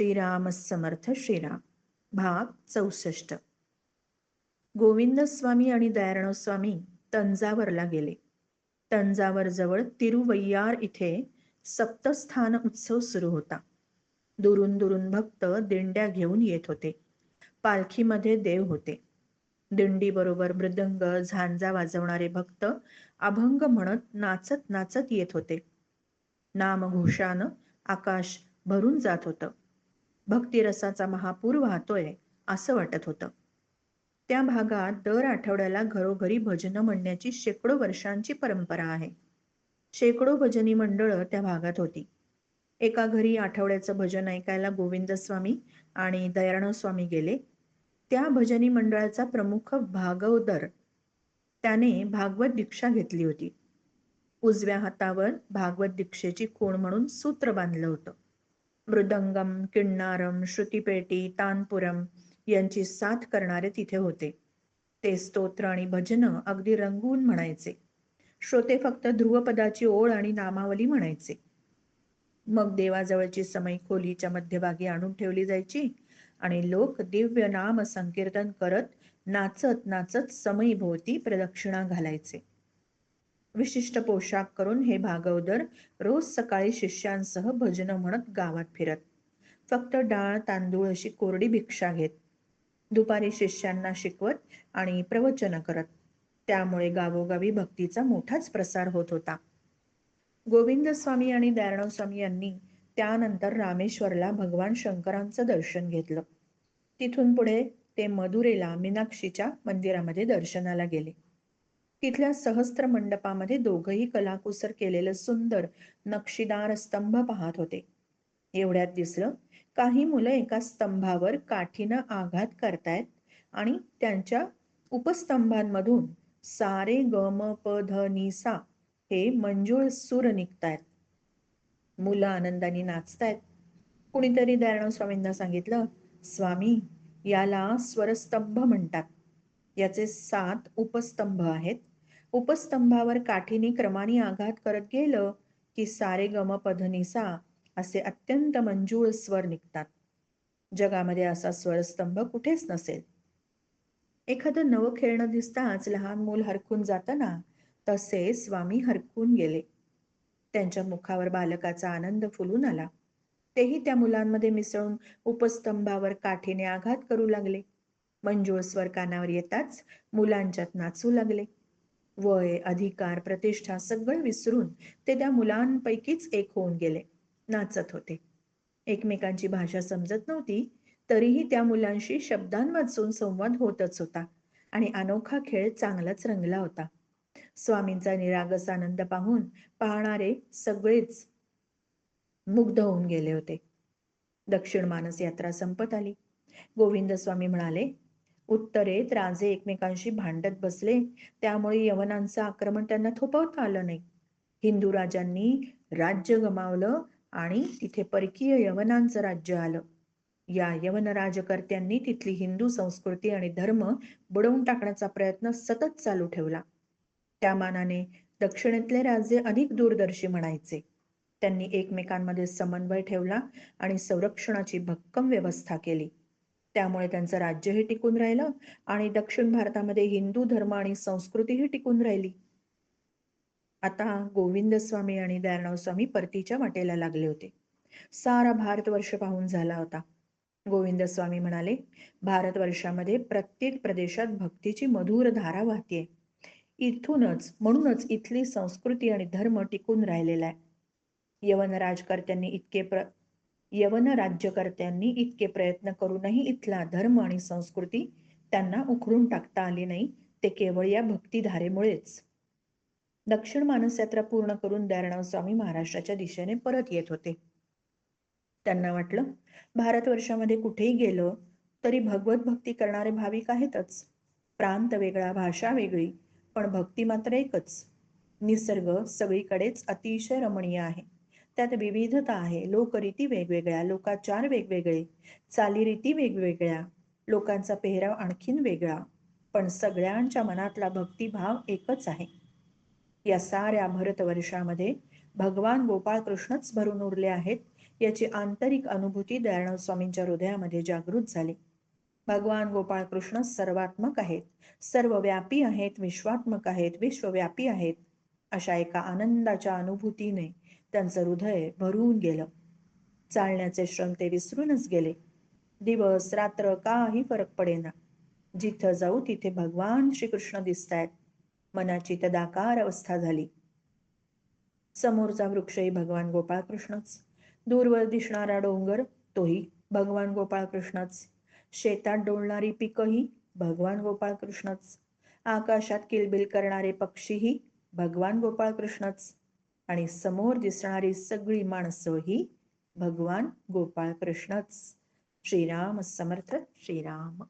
श्रीराम समर्थ श्रीराम. भाग 64. गोविंद स्वामी आणि दयाराम स्वामी तंजावरला गेले. तंजावर जवळ तिरुवैयार इथे सप्तस्थान उत्सव सुरू होता. दुरून दुरून भक्त दिंड्या घेऊन येत होते. पालखीमध्ये देव होते. दिंडी बरोबर मृदंग झांजा वाजवणारे भक्त अभंग म्हणत नाचत नाचत येत होते. नामघोषानं आकाश भरून जात होतं. भक्तिरसाचा महापूर वाहतोय असं वाटत होतं. त्या भागात दर आठवड्याला घरोघरी भजन म्हणण्याची शेकडो वर्षांची परंपरा आहे. शेकडो भजनी मंडळं त्या भागात होती. एका घरी आठवड्याचं भजन ऐकायला गोविंद स्वामी आणि दयाराम स्वामी गेले. त्या भजनी मंडळाचा प्रमुख भागवदर त्याने भागवत दीक्षा घेतली होती. उजव्या हातावर भागवत दीक्षेची खूण म्हणून सूत्र बांधलं होतं. मृदंगम, किण्णारम, श्रुतिपेटी, तानपुरम यांची साथ करणारे तिथे होते. ते स्तोत्र आणि भजन अगदी रंगवून म्हणायचे. श्रोते फक्त ध्रुवपदाची ओळ आणि नामावली म्हणायचे. मग देवाजवळची समई खोलीच्या मध्यभागी आणून ठेवली जायची आणि लोक दिव्य नाम संकीर्तन करत नाचत नाचत समईभोवती प्रदक्षिणा घालायचे. विशिष्ट पोशाख करून हे भागवदर रोज सकाळी शिष्यांसह भजन म्हणत गावात फिरत. फक्त डाळ तांदूळ अशी कोरडी भिक्षा घेत. दुपारी शिष्यांना शिकवत आणि प्रवचन करत. त्यामुळे गावोगावी भक्तीचा मोठाच प्रसार होत होता. गोविंद स्वामी आणि दयाराम स्वामी यांनी त्यानंतर रामेश्वरला भगवान शंकरांचं दर्शन घेतलं. तिथून पुढे ते मदुरेला मीनाक्षीच्या मंदिरामध्ये दर्शनाला गेले. तिथल्या सहस्त्र मंडपामध्ये दोघही कलाकुसर केलेलं सुंदर नक्षीदार स्तंभ पाहत होते. एवढ्यात दिसलं काही मुलं एका स्तंभावर काठीनं आघात करतायत आणि त्यांच्या उपस्तंभांमधून सारे गम प ध नि सा हे मंजूळ सूर निघतायत. मुलं आनंदाने नाचतायत. कुणीतरी दयाराम स्वामींना सांगितलं, स्वामी, याला स्वरस्तंभ म्हणतात. याचे 7 उपस्तंभ आहेत. उपस्तंभावर काठीने क्रमाने आघात करत गेलं की सारे गम पधनिसा असे अत्यंत मंजूळ स्वर निघतात. जगामध्ये असा स्वरस्तंभ कुठेच नसेल. एखादं नवं खेळणं दिसताच लहान मूल हरखून जातं ना, तसे स्वामी हरखून गेले. त्यांच्या मुखावर बालकाचा आनंद फुलून आला. तेही त्या मुलांमध्ये मिसळून उपस्तंभावर काठीने आघात करू लागले. मंजूळ स्वर कानावर येताच मुलांच्यात नाचू लागले. वय, अधिकार, प्रतिष्ठा सगळं विसरून ते त्या मुलांपैकीच एक होऊन गेले. नाचत होते. एकमेकांची भाषा समजत नव्हती, तरीही त्या मुलांशी शब्दांवाचून संवाद होतच होता आणि अनोखा खेळ चांगलाच रंगला होता. स्वामींचा निरागस आनंद पाहून पाहणारे सगळेच मुग्ध होऊन गेले होते. दक्षिण मानस यात्रा संपत आली. गोविंद स्वामी म्हणाले, उत्तरेत राजे एकमेकांशी भांडत बसले, त्यामुळे यवनांचं आक्रमण त्यांना थोपवता आलं नाही. हिंदू राजांनी राज्य गमावलं आणि तिथे परकीय यवनांचं राज्य आलं. या यवन राजकर्त्यांनी तिथली हिंदू संस्कृती आणि धर्म बुडवून टाकण्याचा प्रयत्न सतत चालू ठेवला. त्या मानाने दक्षिणेतले राजे अधिक दूरदर्शी म्हणायचे. त्यांनी एकमेकांमध्ये समन्वय ठेवला आणि संरक्षणाची भक्कम व्यवस्था केली. त्यामुळे त्यांचं राज्यही टिकून राहिलं आणि दक्षिण भारतामध्ये हिंदू धर्म आणि संस्कृतीही टिकून राहिली. आता गोविंद स्वामी आणि दयाराम स्वामी परतीच्या वाटेला लागले होते. सारा भारतवर्ष पाहून झाला होता. गोविंद स्वामी म्हणाले, भारतवर्षामध्ये प्रत्येक प्रदेशात भक्तीची मधुर धारा वाहतीये. म्हणूनच इथली संस्कृती आणि धर्म टिकून राहिलेला आहे. यवन राज्यकर्त्यांनी इतके प्रयत्न करूनही इथला धर्म आणि संस्कृती त्यांना उखडून टाकता आली नाही. ते केवळ या भक्तिधारेमुळेच. दक्षिण मानस यात्रा पूर्ण करून दयाराम स्वामी महाराष्ट्राच्या दिशेने परत येत होते. त्यांना वाटलं, भारतवर्षामध्ये कुठेही गेलो तरी भगवत भक्ती करणारे भाविक आहेतच. प्रांत वेगळा, भाषा वेगळी, पण भक्ती मात्र एकच. निसर्ग सगळीकडेच अतिशय रमणीय आहे. त्यात विविधता आहे. लोकरीती वेगवेगळ्या, लोकाचार वेगवेगळे, चालीरीती वेगवेगळ्या, लोकांचा पेहराव आणखीन वेगळा, पण सगळ्यांच्या मनातला भक्तिभाव एकच आहे. या साऱ्या भारतवर्षामध्ये भगवान गोपाळ कृष्णच भरून उरले आहेत याची आंतरिक अनुभूती दयानंद स्वामींच्या हृदयामध्ये जागृत झाली. भगवान गोपाळकृष्ण सर्वात्मक आहेत, सर्वव्यापी आहेत, विश्वात्मक आहेत, विश्वव्यापी आहेत, अशा एका आनंदाच्या अनुभूतीने त्यांचं हृदय भरून गेलं. चालण्याचे श्रम ते विसरूनच गेले. दिवस रात्र काही फरक पडेना. जिथं जाऊ तिथे भगवान श्रीकृष्ण दिसतायत. मनाची तदाकार अवस्था झाली. समोरचा वृक्षही भगवान गोपाळकृष्णच, दूरवर दिसणारा डोंगर तोही भगवान गोपाळकृष्णच, शेतात डोलणारी पिकंही भगवान गोपाळकृष्णच, आकाशात किलबिल करणारे पक्षीही भगवान गोपाळकृष्णच, आणि समोर दिसणारी सगळी माणसंही भगवान गोपाळकृष्णच. श्रीराम समर्थ. श्रीराम.